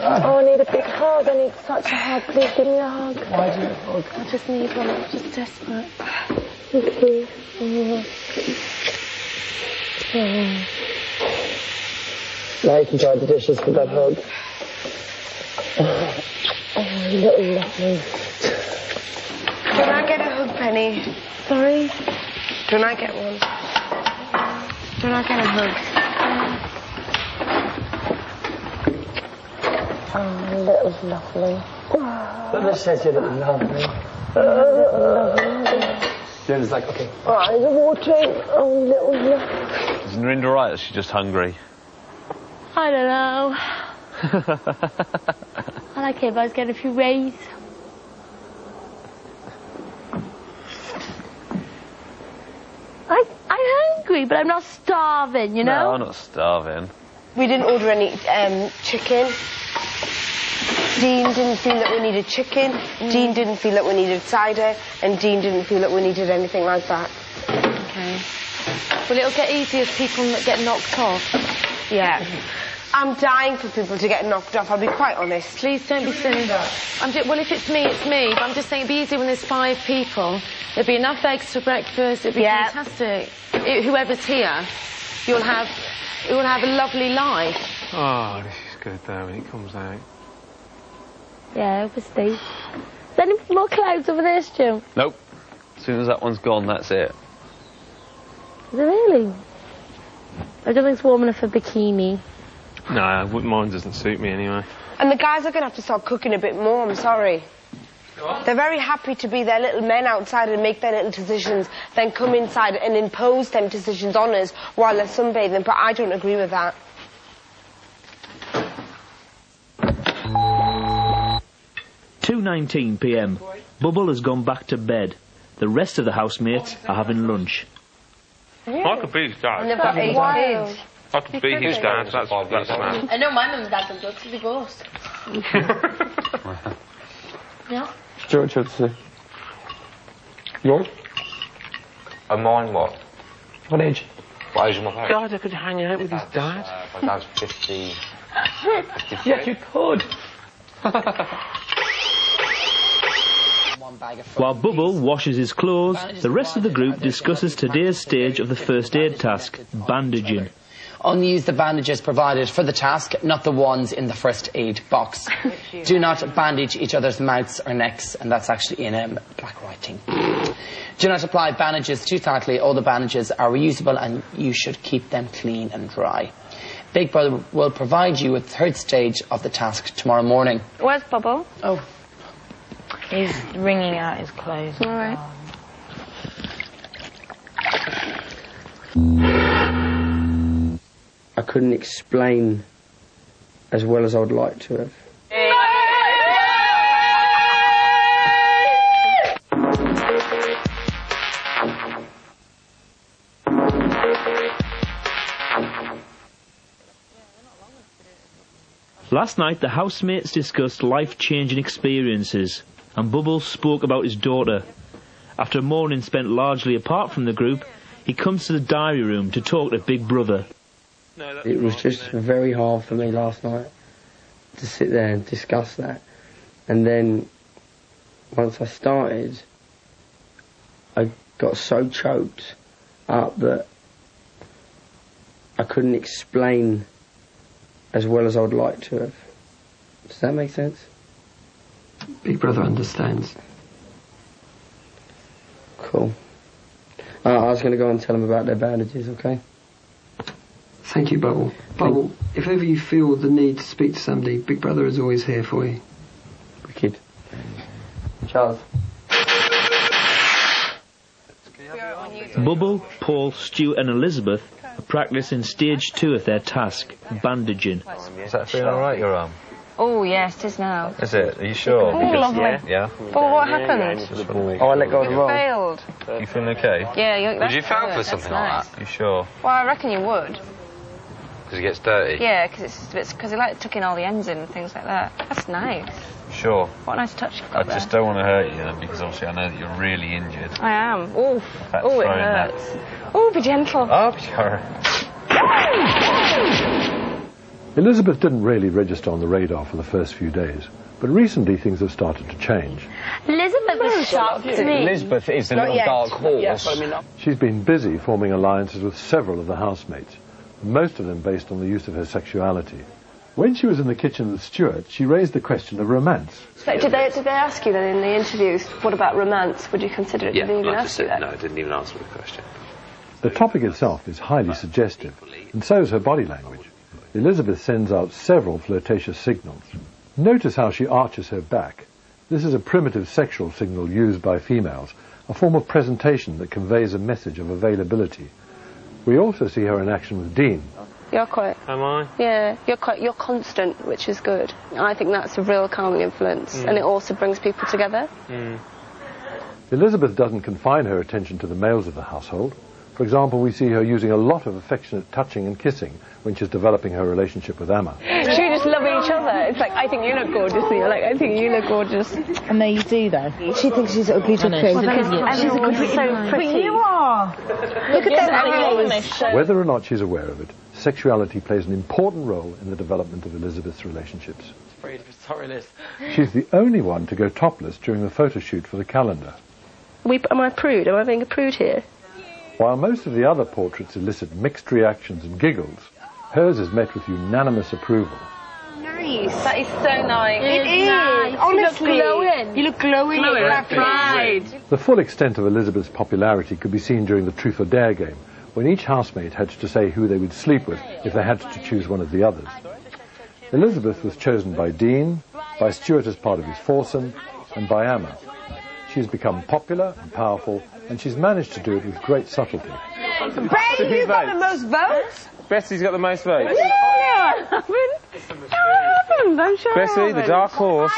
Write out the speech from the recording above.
Oh, I need a big hug. I need such a hug. Please give me a hug. Why do you hug? I just need one. I'm just desperate. Please. Now you can dry the dishes with that hug. Oh, little lovely. Can I get a hug, Penny? Sorry? Can I get one? Can I get a hug? Oh, little lovely. Let me say you little lovely. Jen's like, okay. Eyes are watering. Oh, little lovely. Is Narinda right, or is she just hungry? I don't know. I like it if I was getting a few rays. I'm hungry, but I'm not starving, you know? No, I'm not starving. We didn't order any chicken. Dean didn't feel that we needed chicken. Dean didn't feel that we needed cider. And Dean didn't feel that we needed anything like that. Okay. Well, it'll get easier if people get knocked off. Yeah. I'm dying for people to get knocked off, I'll be quite honest. Please don't be silly. Well, if it's me, it's me. But I'm just saying it'd be easier when there's 5 people. There'd be enough eggs for breakfast. It'd be fantastic. Whoever's here, you'll have a lovely life. Oh, this is good though when it comes out. Yeah, obviously. Is there any more clouds over there, Stu? Nope. As soon as that one's gone, that's it. Is it really? I don't think it's warm enough for a bikini. No, mine doesn't suit me anyway. And the guys are going to have to start cooking a bit more, I'm sorry. What? They're very happy to be their little men outside and make their little decisions, then come inside and impose them decisions on us while they're sunbathing, but I don't agree with that. (2:19 p.m). Bubble has gone back to bed. The rest of the housemates are having lunch. I could be his dad. And they've got 8 kids. I could be his dad, that's mad. I know my mum and dad don't look divorced. Yeah? George, yours? And mine what? What age? What age is my parents? God, I could hang out with his dad. My dad's 50... Yes, you could. While Bubble washes his clothes, the rest of the group discusses today's stage of the first aid task, bandaging. Only use the bandages provided for the task, not the ones in the first aid box. Do not bandage each other's mouths or necks, and that's actually in black writing. Do not apply bandages too tightly. All the bandages are reusable and you should keep them clean and dry. Big Brother will provide you with the third stage of the task tomorrow morning. Where's Bubble? Oh. He's wringing out his clothes. All right. I couldn't explain as well as I would like to have. Last night, the housemates discussed life-changing experiences, and Bubble spoke about his daughter. After a morning spent largely apart from the group, he comes to the diary room to talk to Big Brother. It was just very hard for me last night to sit there and discuss that. And then, once I started, I got so choked up that I couldn't explain as well as I would like to have. Does that make sense? Big Brother understands. Cool. I was going to go and tell them about their bandages, okay? Thank you, Bubble. Bubble, if ever you feel the need to speak to somebody, Big Brother is always here for you. Wicked. Charles. Bubble, Paul, Stu and Elizabeth are practicing stage 2 of their task, bandaging. Is that feeling alright, your arm? Oh, yes, it is now. Is it? Are you sure? Oh, lovely. Yeah? Well, what happened? Oh, I let go of the roll. Failed. You feeling okay? Yeah, Would you fail for something like that? You sure? Well, I reckon you would. Because it gets dirty? Yeah, because he took in all the ends in and things like that. That's nice. Sure. What a nice touch you've got there. I just don't want to hurt you, because obviously I know that you're really injured. I am. Oh, it hurts. Oh, be gentle. Oh, sorry. Elizabeth didn't really register on the radar for the first few days, but recently things have started to change. Elizabeth was shocked to me. Elizabeth is the little dark horse. She's been busy forming alliances with several of the housemates, most of them based on the use of her sexuality. When she was in the kitchen with Stuart, she raised the question of romance. So did they ask you then in the interviews, what about romance? Would you consider it? Yeah, Did they even ask you that? no, I didn't even answer the question. The topic itself is highly suggestive, and so is her body language. Elizabeth sends out several flirtatious signals. Notice how she arches her back. This is a primitive sexual signal used by females, a form of presentation that conveys a message of availability. We also see her in action with Dean. You're quite... Am I? Yeah, you're constant, which is good. I think that's a real calming influence, and it also brings people together. Elizabeth doesn't confine her attention to the males of the household. For example, we see her using a lot of affectionate touching and kissing when she's developing her relationship with Emma. Should we just love each other? It's like, I think you look gorgeous, and you're like, I think you look gorgeous. And they do, though. She thinks she's ugly to Well, She's so pretty. You are. Look at that eyes. Whether or not she's aware of it, sexuality plays an important role in the development of Elizabeth's relationships. She's the only one to go topless during the photo shoot for the calendar. Am I a prude? Am I being a prude here? While most of the other portraits elicit mixed reactions and giggles, hers is met with unanimous approval. Nice. That is so nice. It is. Nice. Honestly. You look glowing. You look glowing. Pride. The full extent of Elizabeth's popularity could be seen during the Truth or Dare game, when each housemate had to say who they would sleep with if they had to choose one of the others. Elizabeth was chosen by Dean, by Stuart as part of his foursome, and by Emma. She's become popular and powerful, and she's managed to do it with great subtlety. Ben, you got the most votes? Bessie's got the most votes. No, I haven't. No, I haven't. I'm sure Bessie, the dark horse.